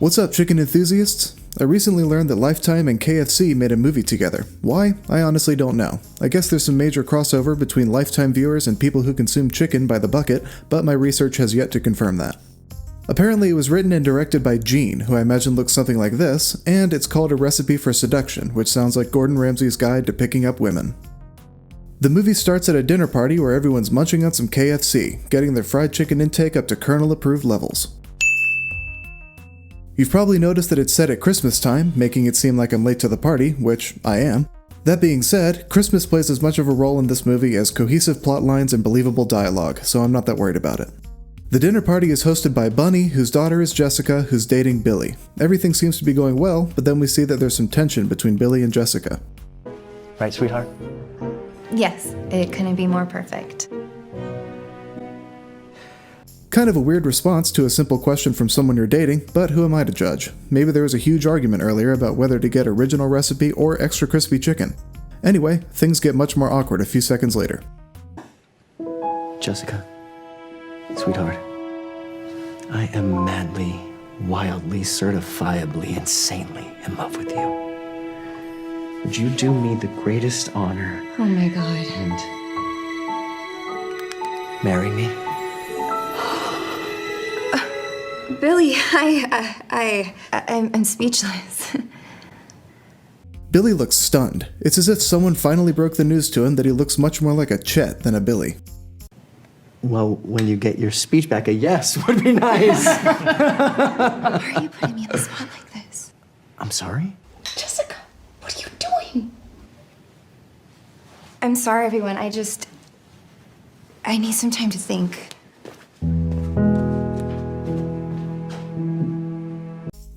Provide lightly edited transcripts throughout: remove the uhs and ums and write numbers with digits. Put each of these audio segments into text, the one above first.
What's up, chicken enthusiasts? I recently learned that Lifetime and KFC made a movie together. Why? I honestly don't know. I guess there's some major crossover between Lifetime viewers and people who consume chicken by the bucket, but my research has yet to confirm that. Apparently it was written and directed by Gene, who I imagine looks something like this, and it's called A Recipe for Seduction, which sounds like Gordon Ramsay's guide to picking up women. The movie starts at a dinner party where everyone's munching on some KFC, getting their fried chicken intake up to Colonel-approved levels. You've probably noticed that it's set at Christmas time, making it seem like I'm late to the party, which I am. That being said, Christmas plays as much of a role in this movie as cohesive plot lines and believable dialogue, so I'm not that worried about it. The dinner party is hosted by Bunny, whose daughter is Jessica, who's dating Billy. Everything seems to be going well, but then we see that there's some tension between Billy and Jessica. Right, sweetheart? Yes, it couldn't be more perfect. Kind of a weird response to a simple question from someone you're dating, but who am I to judge? Maybe there was a huge argument earlier about whether to get original recipe or extra crispy chicken. Anyway, things get much more awkward a few seconds later. Jessica, sweetheart, I am madly, wildly, certifiably, insanely in love with you. Would you do me the greatest honor? Oh my God. And marry me? Billy, I'm speechless. Billy looks stunned. It's as if someone finally broke the news to him that he looks much more like a Chet than a Billy. Well, when you get your speech back, a yes would be nice. Why are you putting me in the spot like this? I'm sorry? Jessica, what are you doing? I'm sorry, everyone. I need some time to think.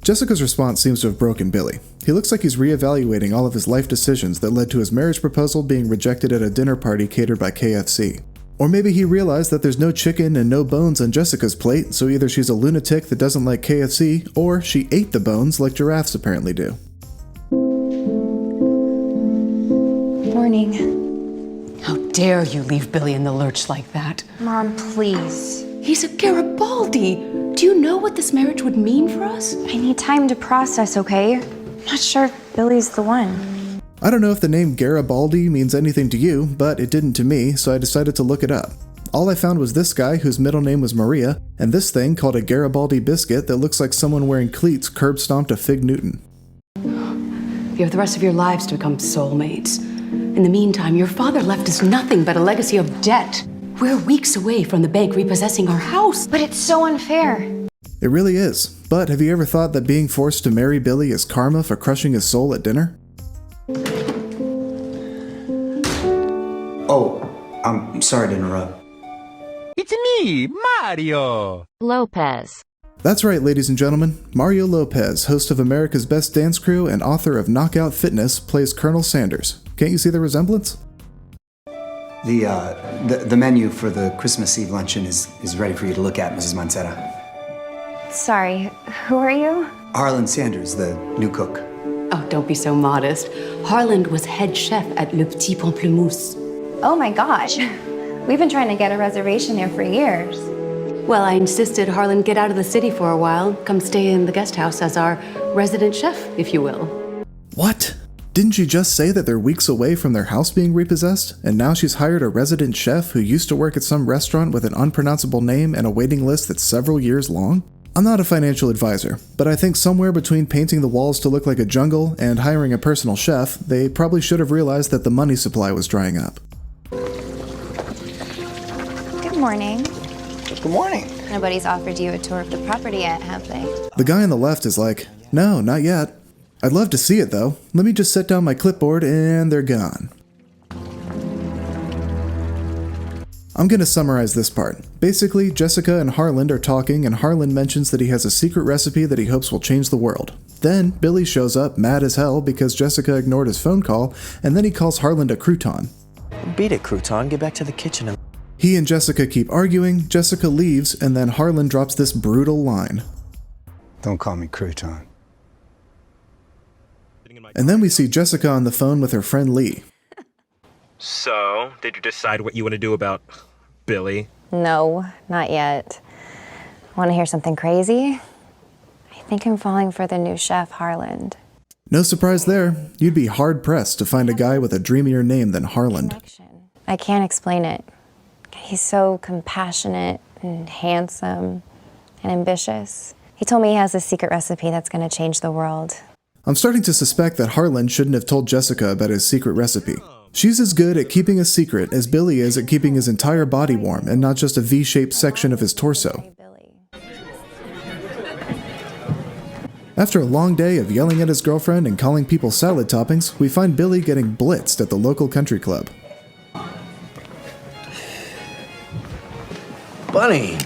Jessica's response seems to have broken Billy. He looks like he's reevaluating all of his life decisions that led to his marriage proposal being rejected at a dinner party catered by KFC. Or maybe he realized that there's no chicken and no bones on Jessica's plate, so either she's a lunatic that doesn't like KFC, or she ate the bones like giraffes apparently do. Morning. How dare you leave Billy in the lurch like that? Mom, please. He's a Garibaldi. Do you know what this marriage would mean for us? I need time to process, okay? I'm not sure if Billy's the one. I don't know if the name Garibaldi means anything to you, but it didn't to me, so I decided to look it up. All I found was this guy whose middle name was Maria, and this thing called a Garibaldi biscuit that looks like someone wearing cleats curb-stomped a Fig Newton. You have the rest of your lives to become soulmates. In the meantime, your father left us nothing but a legacy of debt. We're weeks away from the bank repossessing our house. But it's so unfair. It really is. But have you ever thought that being forced to marry Billy is karma for crushing his soul at dinner? Oh, I'm sorry to interrupt. It's me, Mario Lopez. That's right, ladies and gentlemen. Mario Lopez, host of America's Best Dance Crew and author of Knockout Fitness, plays Colonel Sanders. Can't you see the resemblance? The menu for the Christmas Eve luncheon is ready for you to look at, Mrs. Mancetta. Sorry, who are you? Harlan Sanders, the new cook. Oh, don't be so modest. Harland was head chef at Le Petit Pamplemousse. Oh my gosh. We've been trying to get a reservation there for years. Well, I insisted Harlan get out of the city for a while, come stay in the guest house as our resident chef, if you will. What? Didn't you just say that they're weeks away from their house being repossessed, and now she's hired a resident chef who used to work at some restaurant with an unpronounceable name and a waiting list that's several years long? I'm not a financial advisor, but I think somewhere between painting the walls to look like a jungle and hiring a personal chef, they probably should have realized that the money supply was drying up. Good morning. Good morning. Nobody's offered you a tour of the property yet, have they? The guy on the left is like, no, not yet. I'd love to see it though. Let me just set down my clipboard and they're gone. I'm gonna summarize this part. Basically, Jessica and Harlan are talking and Harlan mentions that he has a secret recipe that he hopes will change the world. Then, Billy shows up mad as hell because Jessica ignored his phone call, and then he calls Harlan a crouton. Beat it, Crouton. Get back to the kitchen and... He and Jessica keep arguing, Jessica leaves, and then Harlan drops this brutal line. Don't call me crouton. And then we see Jessica on the phone with her friend Lee. So, did you decide what you want to do about Billy? No, not yet. Want to hear something crazy? I think I'm falling for the new chef, Harland. No surprise there. You'd be hard-pressed to find a guy with a dreamier name than Harland. I can't explain it. He's so compassionate and handsome and ambitious. He told me he has a secret recipe that's going to change the world. I'm starting to suspect that Harland shouldn't have told Jessica about his secret recipe. She's as good at keeping a secret as Billy is at keeping his entire body warm and not just a V-shaped section of his torso. After a long day of yelling at his girlfriend and calling people salad toppings, we find Billy getting blitzed at the local country club. Bunny,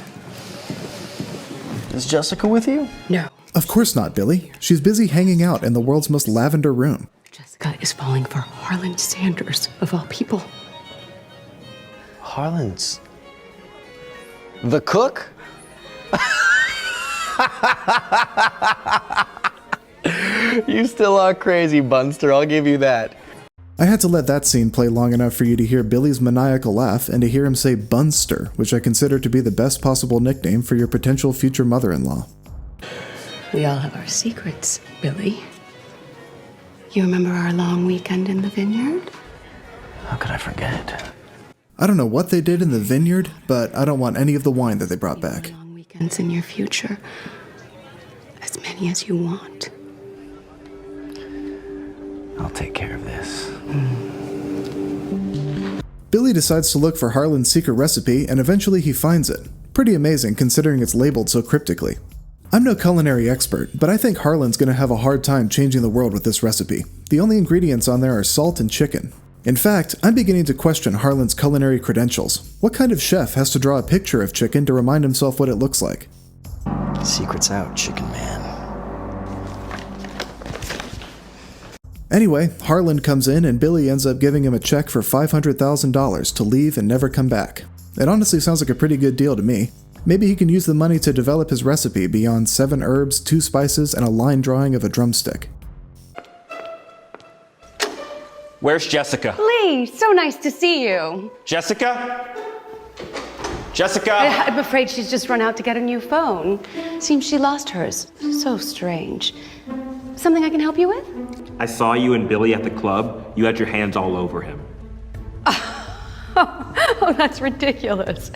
is Jessica with you? No. Of course not, Billy. She's busy hanging out in the world's most lavender room. Jessica is falling for Harlan Sanders, of all people. Harlan's the cook? You still are crazy, Bunster. I'll give you that. I had to let that scene play long enough for you to hear Billy's maniacal laugh and to hear him say Bunster, which I consider to be the best possible nickname for your potential future mother-in-law. We all have our secrets, Billy. You remember our long weekend in the vineyard? How could I forget? I don't know what they did in the vineyard, but I don't want any of the wine that they brought back. Long weekends in your future. As many as you want. I'll take care of this. Billy decides to look for Harlan's secret recipe, and eventually he finds it. Pretty amazing considering it's labeled so cryptically. I'm no culinary expert, but I think Harlan's gonna have a hard time changing the world with this recipe. The only ingredients on there are salt and chicken. In fact, I'm beginning to question Harlan's culinary credentials. What kind of chef has to draw a picture of chicken to remind himself what it looks like? Secret's out, chicken man. Anyway, Harlan comes in and Billy ends up giving him a check for $500,000 to leave and never come back. It honestly sounds like a pretty good deal to me. Maybe he can use the money to develop his recipe beyond 7 herbs, 2 spices, and a line drawing of a drumstick. Where's Jessica? Lee, so nice to see you. Jessica? Jessica? I'm afraid she's just run out to get a new phone. Seems she lost hers. So strange. Something I can help you with? I saw you and Billy at the club. You had your hands all over him. Oh, that's ridiculous.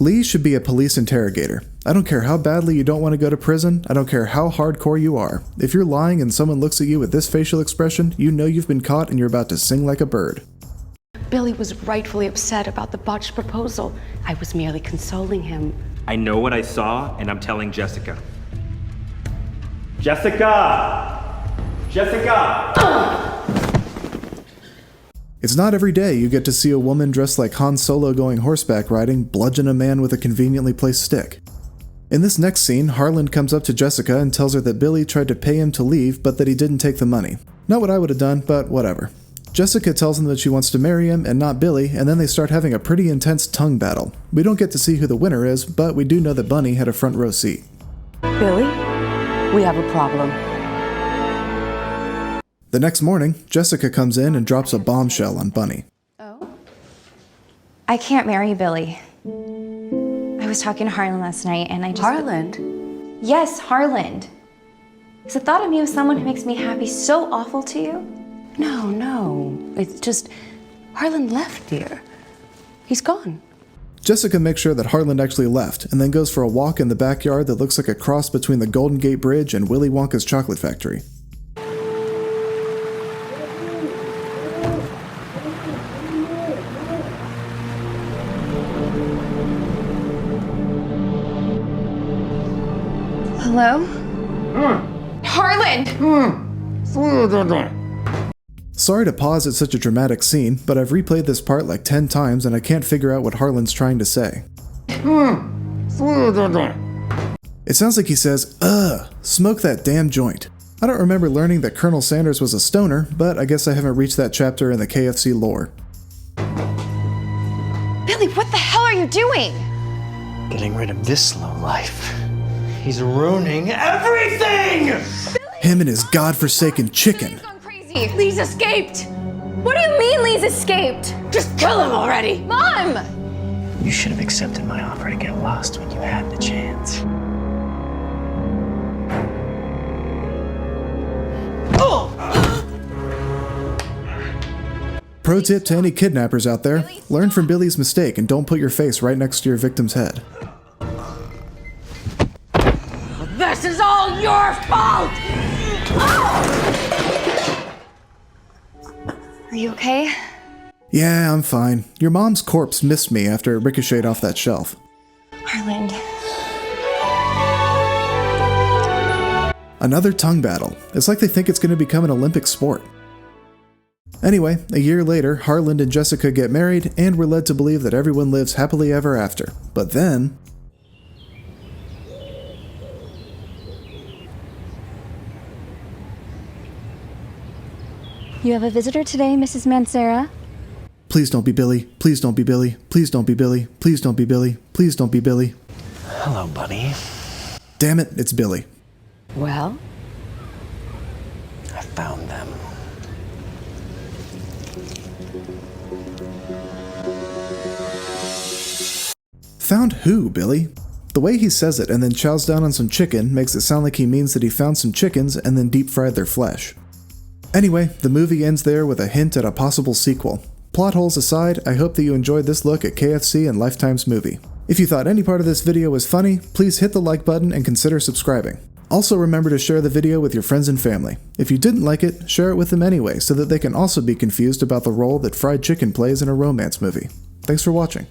Lee should be a police interrogator. I don't care how badly you don't want to go to prison. I don't care how hardcore you are. If you're lying and someone looks at you with this facial expression, you know you've been caught and you're about to sing like a bird. Billy was rightfully upset about the botched proposal. I was merely consoling him. I know what I saw, and I'm telling Jessica. Jessica! Jessica! It's not every day you get to see a woman dressed like Han Solo going horseback riding bludgeon a man with a conveniently placed stick. In this next scene, Harlan comes up to Jessica and tells her that Billy tried to pay him to leave, but that he didn't take the money. Not what I would have done, but whatever. Jessica tells him that she wants to marry him and not Billy, and then they start having a pretty intense tongue battle. We don't get to see who the winner is, but we do know that Bunny had a front row seat. Billy, we have a problem. The next morning, Jessica comes in and drops a bombshell on Bunny. Oh? I can't marry Billy. I was talking to Harlan last night and I just... Harlan? Yes, Harlan. Is the thought of me with someone who makes me happy so awful to you? No. It's just, Harlan left, dear. He's gone. Jessica makes sure that Harlan actually left, and then goes for a walk in the backyard that looks like a cross between the Golden Gate Bridge and Willy Wonka's chocolate factory. Hello? Harlan! Sorry to pause at such a dramatic scene, but I've replayed this part like 10 times and I can't figure out what Harlan's trying to say. It sounds like he says, smoke that damn joint. I don't remember learning that Colonel Sanders was a stoner, but I guess I haven't reached that chapter in the KFC lore. Billy, what the hell are you doing? Getting rid of this slow life. He's ruining everything! Him and his godforsaken chicken. Billy's gone crazy. Lee's escaped. What do you mean Lee's escaped? Just kill him already! Mom! You should have accepted my offer to get lost when you had the chance. Pro tip to any kidnappers out there, learn from Billy's mistake and don't put your face right next to your victim's head. This is all your fault! Are you okay? Yeah, I'm fine. Your mom's corpse missed me after it ricocheted off that shelf. Harland. Another tongue battle. It's like they think it's going to become an Olympic sport. Anyway, a year later, Harland and Jessica get married, and we're led to believe that everyone lives happily ever after. But then... You have a visitor today, Mrs. Mancera. Please don't be Billy. Please don't be Billy. Please don't be Billy. Please don't be Billy. Please don't be Billy. Hello, buddy. Damn it, it's Billy. Well? I found them. Found who, Billy? The way he says it and then chows down on some chicken makes it sound like he means that he found some chickens and then deep fried their flesh. Anyway, the movie ends there with a hint at a possible sequel. Plot holes aside, I hope that you enjoyed this look at KFC and Lifetime's movie. If you thought any part of this video was funny, please hit the like button and consider subscribing. Also remember to share the video with your friends and family. If you didn't like it, share it with them anyway so that they can also be confused about the role that fried chicken plays in a romance movie. Thanks for watching.